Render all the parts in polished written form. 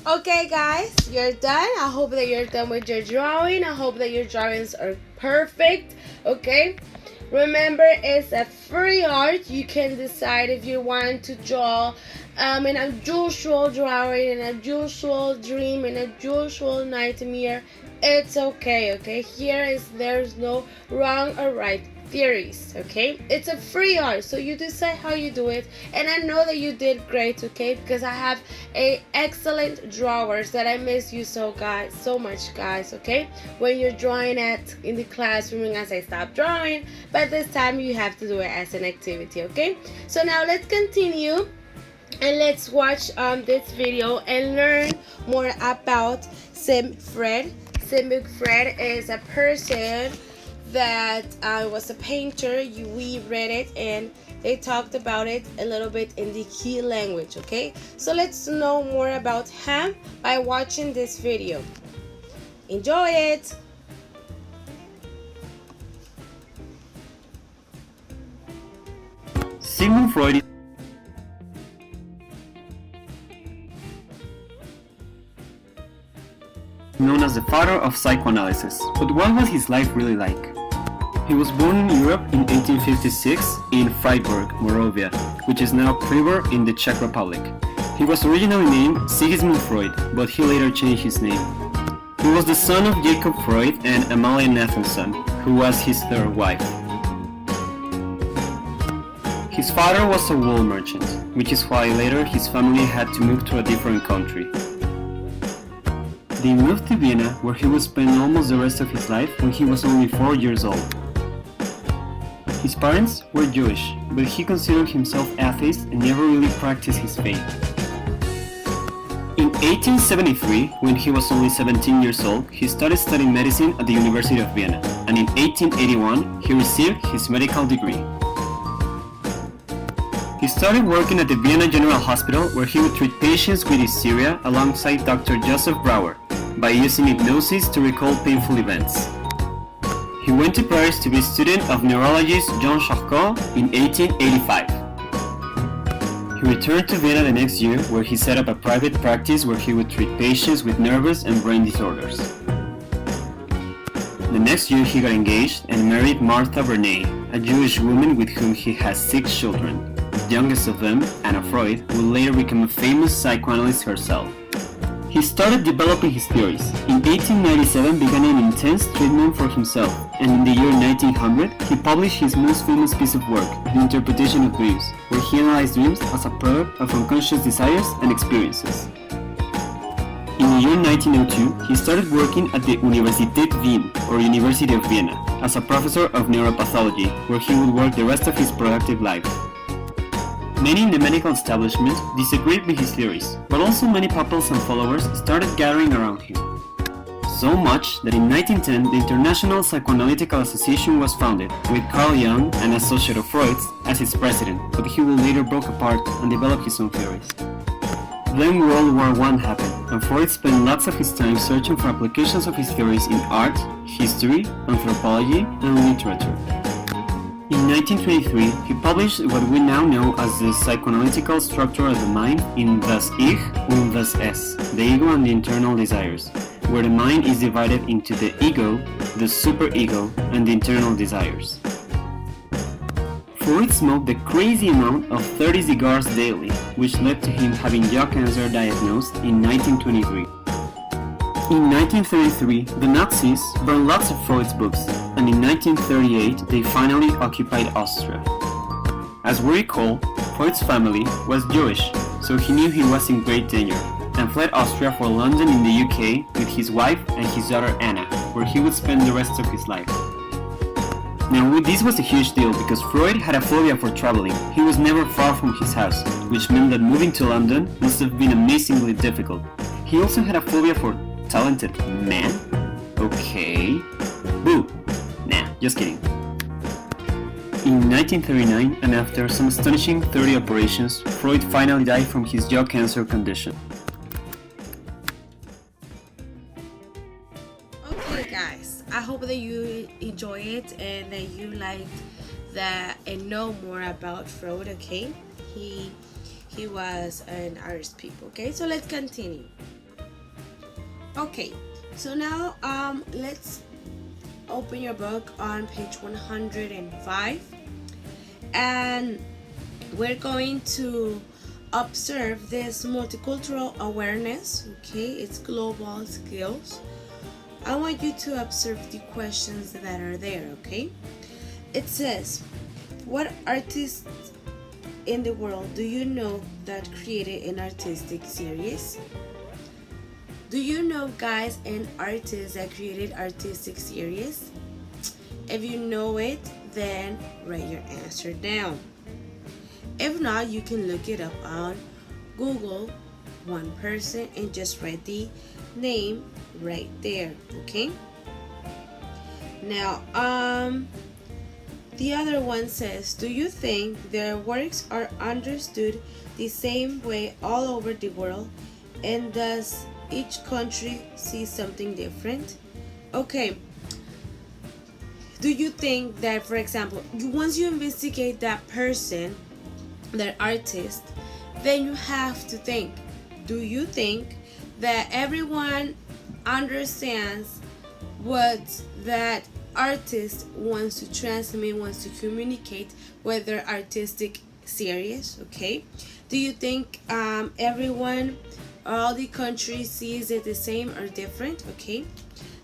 Okay, guys, you're done. I hope that you're done with your drawing. I hope that your drawings are perfect. Okay, remember, it's a free art. You can decide if you want to draw in a usual drawing, in a usual dream, in a usual nightmare. It's okay. Okay, there's no wrong or right theories. Okay, it's a free art, so you decide how you do it. And I know that you did great. Okay, because I have a excellent drawers that I miss you so much, guys. Okay, when you're drawing in the classroom, and I say stop drawing, but this time you have to do it as an activity. Okay, so now let's continue and let's watch this video and learn more about Sigmund. Sigmund is a person that was a painter. We read it and they talked about it a little bit in the key language. Okay, so let's know more about him by watching this video. Enjoy it. Sigmund Freud is known as the father of psychoanalysis. But what was his life really like? He was born in Europe in 1856 in Freiburg, Moravia, which is now Pribor in the Czech Republic. He was originally named Sigismund Freud, but he later changed his name. He was the son of Jacob Freud and Amalia Nathanson, who was his third wife. His father was a wool merchant, which is why later his family had to move to a different country. They moved to Vienna, where he would spend almost the rest of his life when he was only 4 years old. His parents were Jewish, but he considered himself atheist and never really practiced his faith. In 1873, when he was only 17 years old, he started studying medicine at the University of Vienna, and in 1881, he received his medical degree. He started working at the Vienna General Hospital, where he would treat patients with hysteria alongside Dr. Joseph Brauer by using hypnosis to recall painful events. He went to Paris to be a student of neurologist Jean Charcot in 1885. He returned to Vienna the next year, where he set up a private practice where he would treat patients with nervous and brain disorders. The next year he got engaged and married Martha Verney, a Jewish woman with whom he has 6 children. The youngest of them, Anna Freud, would later become a famous psychoanalyst herself. He started developing his theories. In 1897 began an intense treatment for himself, and in the year 1900 he published his most famous piece of work, The Interpretation of Dreams, where he analyzed dreams as a product of unconscious desires and experiences. In the year 1902, he started working at the Universität Wien, or University of Vienna, as a professor of neuropathology, where he would work the rest of his productive life. Many in the medical establishment disagreed with his theories, but also many pupils and followers started gathering around him. So much that in 1910 the International Psychoanalytical Association was founded, with Carl Jung, an associate of Freud's, as its president, but he would later broke apart and develop his own theories. Then World War I happened, and Freud spent lots of his time searching for applications of his theories in art, history, anthropology, and literature. In 1923, he published what we now know as the psychoanalytical structure of the mind in Das Ich und das Es, the ego and the internal desires, where the mind is divided into the ego, the superego, and the internal desires. Freud smoked a crazy amount of 30 cigars daily, which led to him having jaw cancer diagnosed in 1923. In 1933, the Nazis burned lots of Freud's books, and in 1938 they finally occupied Austria. As we recall, Freud's family was Jewish, so he knew he was in great danger, and fled Austria for London in the UK with his wife and his daughter Anna, where he would spend the rest of his life. Now this was a huge deal because Freud had a phobia for traveling. He was never far from his house, which meant that moving to London must have been amazingly difficult. He also had a phobia for talented men? Okay. Boo! Nah, just kidding. In 1939, and after some astonishing 30 operations, Freud finally died from his jaw cancer condition. Okay, guys, I hope that you enjoy it and that you liked that and know more about Freud. Okay, he was an artist people. Okay, so let's continue. Okay, so now let's open your book on page 105, and we're going to observe this multicultural awareness. Okay, it's global skills. I want you to observe the questions that are there. Okay, it says, what artist in the world do you know that created an artistic series? Do you know, guys, an artist that created artistic series? If you know it, then write your answer down. If not, you can look it up on Google, one person, and just write the name right there. Okay? Now, the other one says, do you think their works are understood the same way all over the world, and does each country see something different? Okay, do you think that, for example, once you investigate that person, that artist, then you have to think, do you think that everyone understands what that artist wants to transmit, wants to communicate with their artistic series? Okay, do you think everyone, all the countries, sees it the same or different? Okay,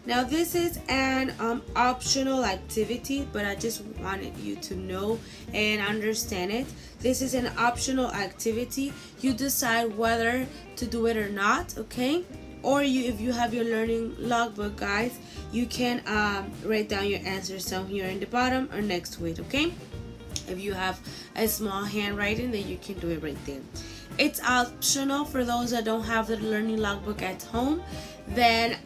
now this is an optional activity, but I just wanted you to know and understand it. This is an optional activity. You decide whether to do it or not. Okay, or if you have your learning logbook, guys, you can write down your answers down here in the bottom or next to it. Okay, if you have a small handwriting, then you can do it right there. It's optional for those that don't have the learning logbook at home. Then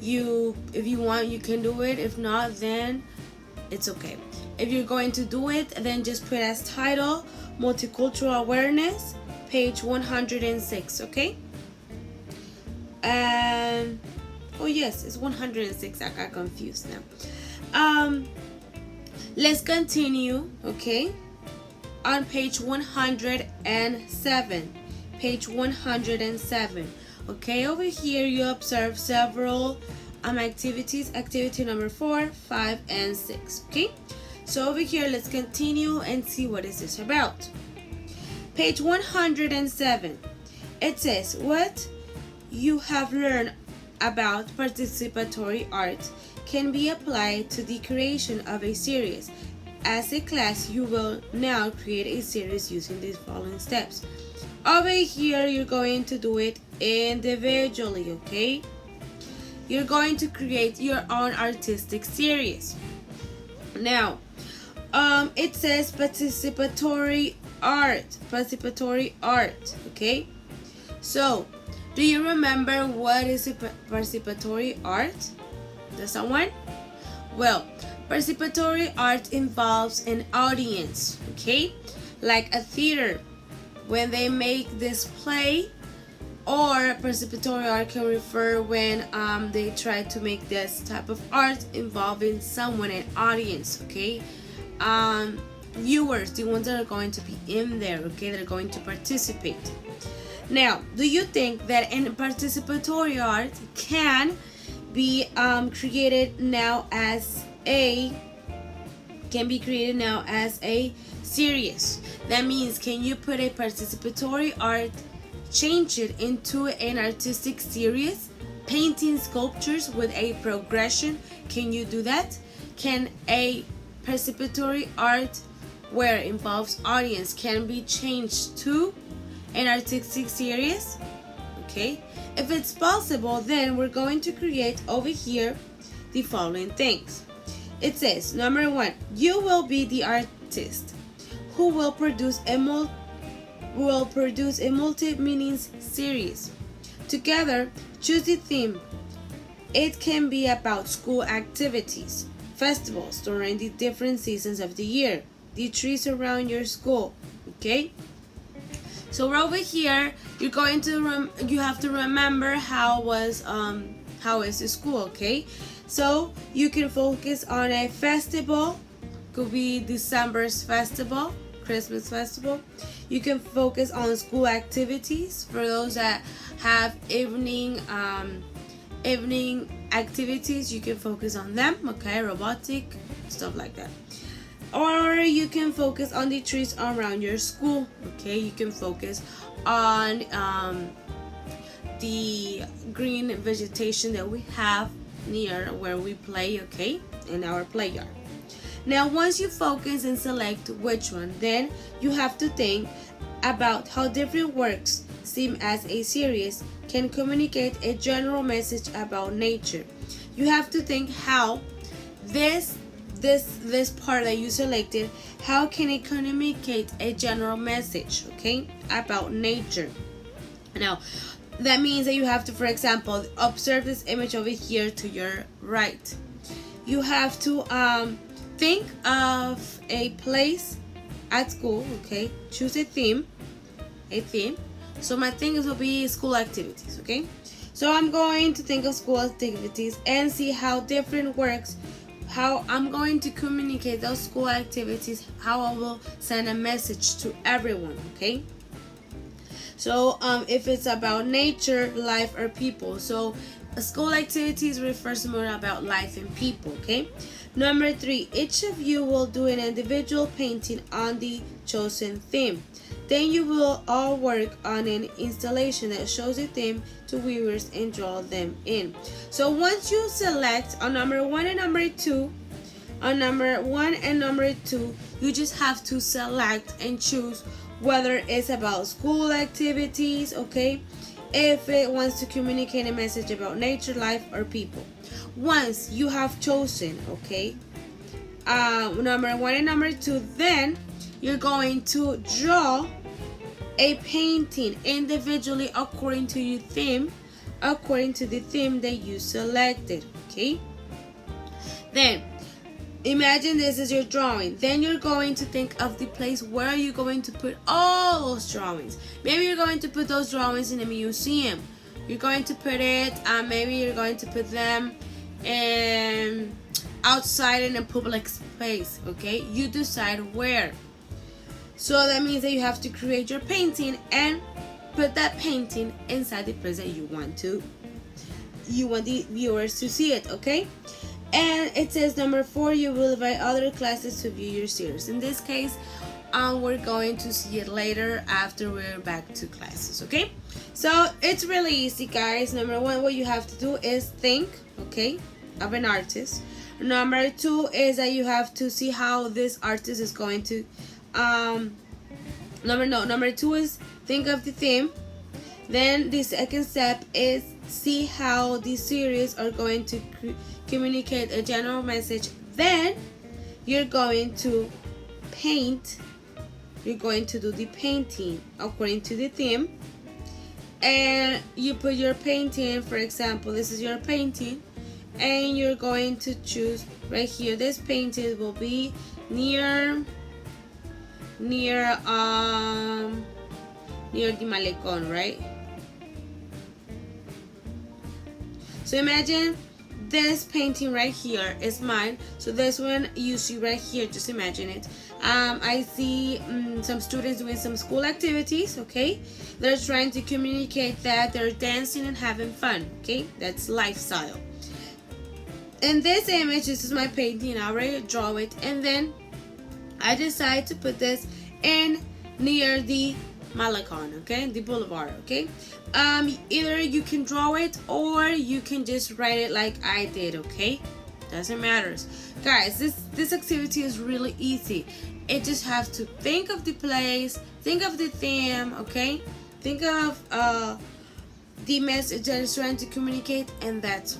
if you want, you can do it. If not, then it's okay. If you're going to do it, then just put as title Multicultural Awareness, page 106. Okay, and oh yes, it's 106. I got confused now. Let's continue. Okay, on page 107. Page 107. Okay, over here you observe several activities. Activity number 4, 5, and 6. Okay, so over here let's continue and see what is this about. Page 107. It says, what you have learned about participatory art can be applied to the creation of a series. As a class, you will now create a series using these following steps. Over here, you're going to do it individually, okay? You're going to create your own artistic series. Now, it says participatory art. Participatory art, okay? So, do you remember what is a participatory art? Does someone? Well, participatory art involves an audience, okay? Like a theater, when they make this play, or participatory art can refer when they try to make this type of art involving someone, an audience, okay? Viewers, the ones that are going to be in there, okay? They're going to participate. Now, do you think that in participatory art can be created now as a series? That means, can you put a participatory art, change it into an artistic series, painting sculptures with a progression? Can you do that? Can a participatory art where it involves audience can be changed to an artistic series? Okay, if it's possible, then we're going to create over here the following things. It says, number 1, you will be the artist who will produce a multi-meaning series. Together, choose the theme. It can be about school activities, festivals during the different seasons of the year, the trees around your school. Okay, so we're over here. You're going to you have to remember how is the school. Okay, so you can focus on a festival. Could be December's festival. Christmas festival. You can focus on school activities for those that have evening activities. You can focus on them, okay, robotic stuff like that. Or you can focus on the trees around your school, okay. You can focus on the green vegetation that we have near where we play, okay, in our play yard. Now once you focus and select which one, then you have to think about how different works seen as a series can communicate a general message about nature. You have to think how this part that you selected, how can it communicate a general message, okay, about nature. Now that means that you have to, for example, observe this image over here to your right. You have to think of a place at school, okay, choose a theme. So my thing will be school activities, okay. So I'm going to think of school activities and see how different works, how I'm going to communicate those school activities, how I will send a message to everyone, okay. So if it's about nature, life, or people, so school activities refers more about life and people, okay. Number 3, each of you will do an individual painting on the chosen theme. Then you will all work on an installation that shows the theme to viewers and draw them in. So once you select on number 1 and number 2, you just have to select and choose whether it's about school activities, okay, if it wants to communicate a message about nature, life, or people. Once you have chosen, okay, number 1 and number 2, then you're going to draw a painting individually according to your theme, according to the theme that you selected, okay. Then imagine this is your drawing. Then you're going to think of the place where you're going to put all those drawings. Maybe you're going to put those drawings in a museum. You're going to put it, maybe you're going to put them outside in a public space, okay. You decide where. So that means that you have to create your painting and put that painting inside the place that you want the viewers to see it, okay. And it says number 4, you will invite other classes to view your series. In this case, we're going to see it later after we're back to classes, okay. So it's really easy, guys. Number 1, what you have to do is think, okay, of an artist. Number 2 is that you have to see how this artist is going to number 2 is think of the theme. Then the second step is see how the series are going to communicate a general message. Then you're going to paint. You're going to do the painting according to the theme. And you put your painting, for example, this is your painting, and you're going to choose right here. This painting will be near the Malecón, right? So imagine this painting right here is mine. So this one you see right here, just imagine it. I see some students doing some school activities, okay. They're trying to communicate that they're dancing and having fun, okay. That's lifestyle. In this image, this is my painting. I already draw it, and then I decide to put this in near the Malecón, okay, the boulevard, okay. Either you can draw it or you can just write it like I did, okay. Doesn't matter, guys. This activity is really easy. It just have to think of the place, think of the theme, okay. Think of the message that is trying to communicate, and that's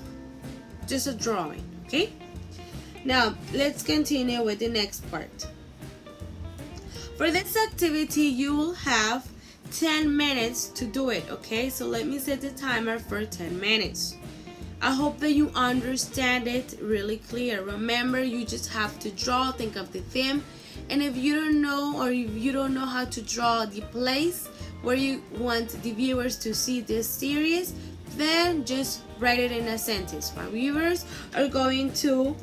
just a drawing, okay. Now let's continue with the next part. For this activity, you will have 10 minutes to do it, okay? So let me set the timer for 10 minutes. I hope that you understand it really clear. Remember, you just have to draw, think of the theme, and if you don't know, or if you don't know how to draw the place where you want the viewers to see this series, then just write it in a sentence. My viewers are going to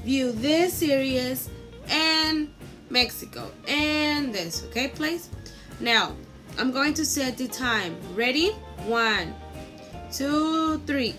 view this series, and Mexico. And this, okay, please? Now, I'm going to set the time. Ready? 1, 2, 3.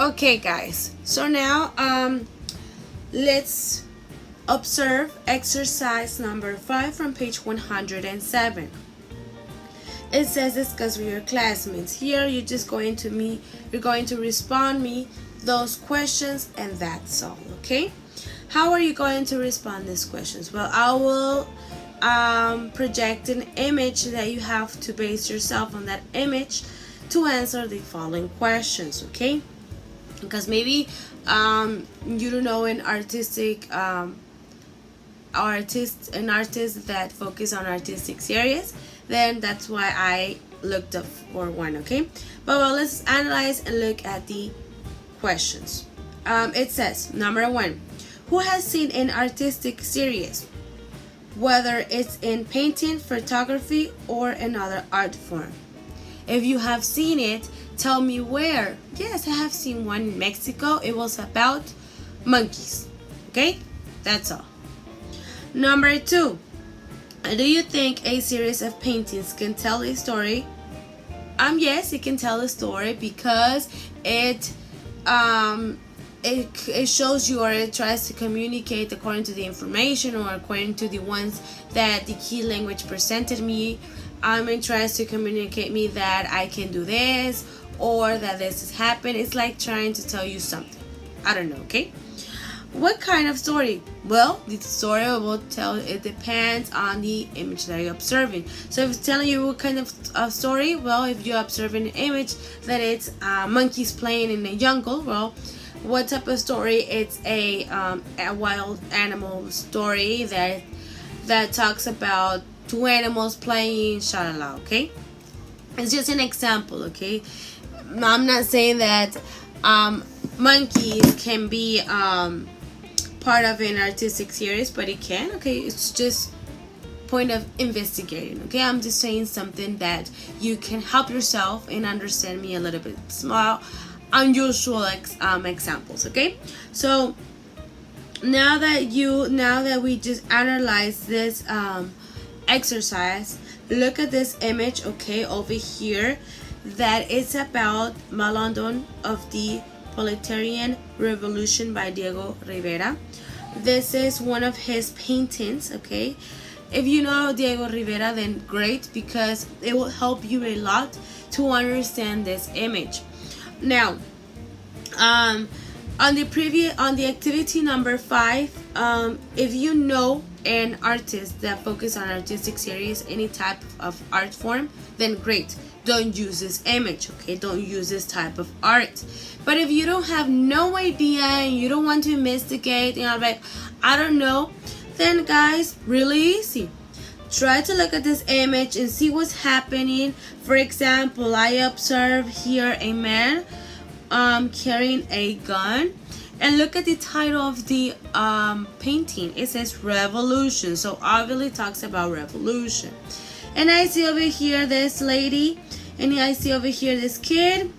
Okay, guys. So now let's observe exercise number 5 from page 107. It says discuss with your classmates. Here you're just going to respond me those questions, and that's all. Okay, how are you going to respond these questions? Well, I will project an image that you have to base yourself on that image to answer the following questions. Okay, because maybe you don't know an artist that focus on artistic series, then that's why I looked up for one. Okay, but well, let's analyze and look at the questions. It says number 1, who has seen an artistic series, whether it's in painting, photography, or another art form? If you have seen it, tell me where. Yes, I have seen one in Mexico. It was about monkeys. Okay, that's all. Number 2, do you think a series of paintings can tell a story? Yes, it can tell a story because it shows you, or it tries to communicate according to the information or according to the ones that the key language presented me. It tries to communicate me that I can do this or that this has happened. It's like trying to tell you something. I don't know, okay? What kind of story? Well, the story will tell, it depends on the image that you're observing. So if it's telling you what kind of story, well, if you observe an image that it's monkeys playing in the jungle, well, what type of story? It's a wild animal story that talks about two animals playing, shalala, okay? It's just an example, okay? I'm not saying that monkeys can be part of an artistic series, but it can, okay? It's just point of investigating, okay? I'm just saying something that you can help yourself and understand me a little bit small, unusual examples, okay? So now that we just analyze this exercise, look at this image, okay, over here, that it's about Malandon of the Proletarian Revolution by Diego Rivera. This is one of his paintings, okay? If you know Diego Rivera, then great, because it will help you a lot to understand this image. Now, on the activity number 5, if you know an artist that focus on artistic series, any type of art form, then great. Don't use this image, okay? Don't use this type of art. But if you don't have no idea and you don't want to investigate, you know, like, I don't know, then guys, really easy. Try to look at this image and see what's happening. For example, I observe here a man carrying a gun. And look at the title of the painting. It says Revolution. So obviously it talks about revolution. And I see over here this lady. And I see over here this kid.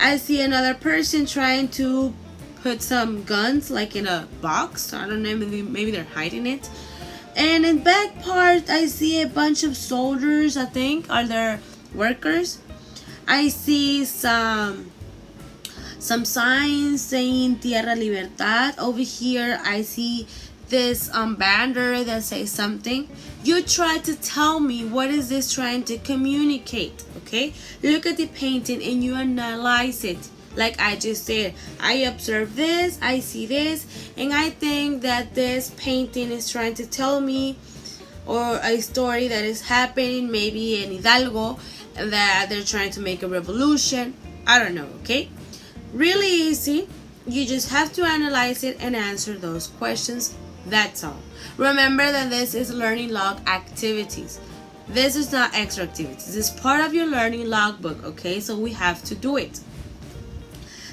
I see another person trying to put some guns like in a box. I don't know, maybe they're hiding it. And in back part, I see a bunch of soldiers, I think. Are there workers? I see some signs saying Tierra Libertad. Over here, I see this banner that says something. You try to tell me what is this trying to communicate, okay? Look at the painting and you analyze it. Like I just said, I observe this, I see this, and I think that this painting is trying to tell me or a story that is happening maybe in Hidalgo, that they're trying to make a revolution. I don't know, okay? Really easy. You just have to analyze it and answer those questions. That's all. Remember that this is learning log activities. This is not extra activities. This is part of your learning logbook, okay? So we have to do it.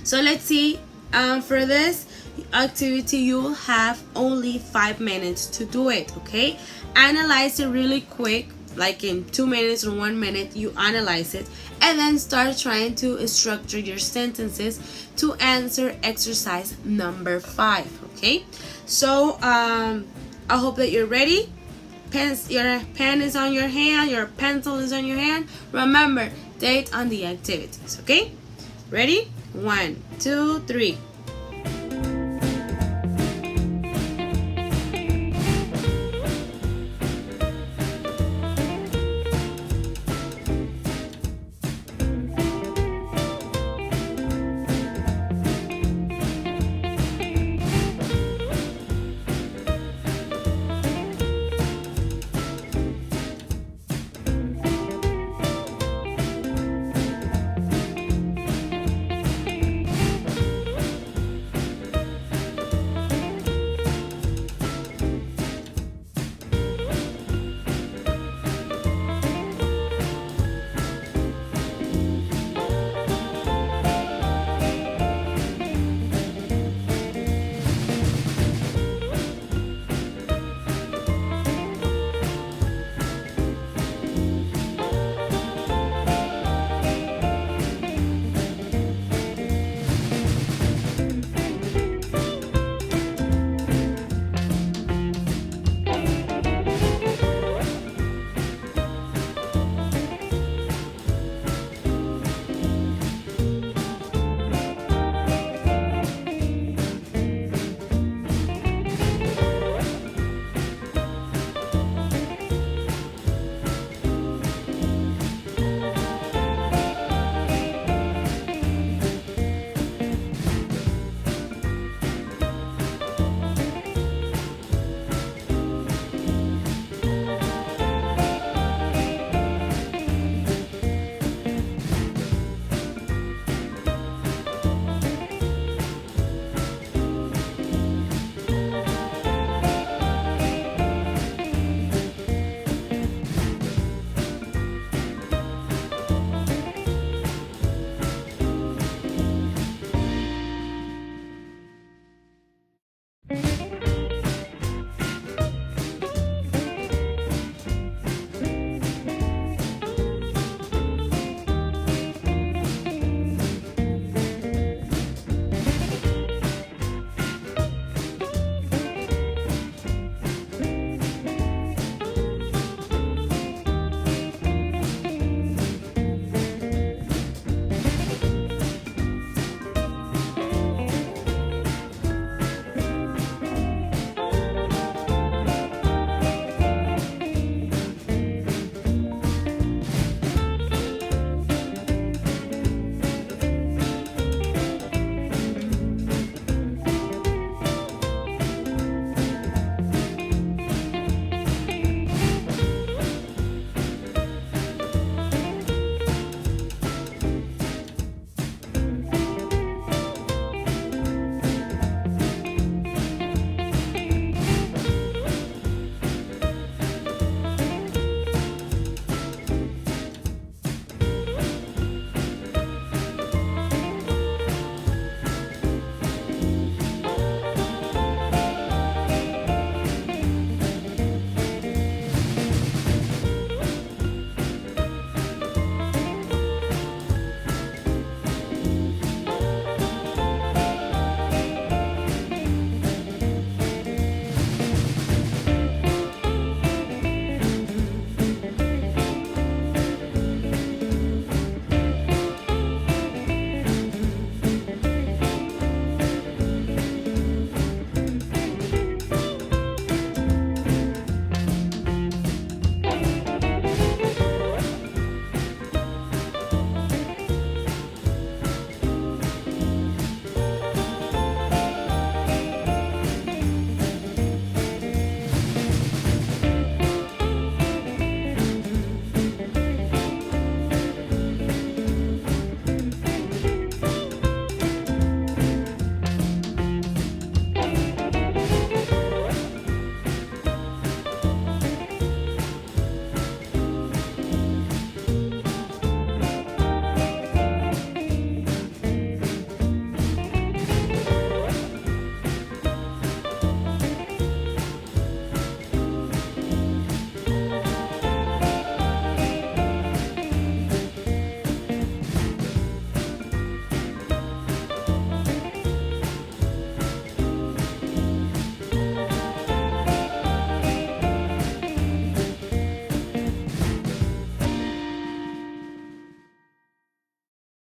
So let's see. For this activity, you will have only 5 minutes to do it, okay? Analyze it really quick, like in 2 minutes or 1 minute. You analyze it and then start trying to structure your sentences to answer exercise number 5, okay? So I hope that you're ready. Your pen is on your hand, your pencil is on your hand. Remember, date on the activities, okay? Ready? 1, 2, 3.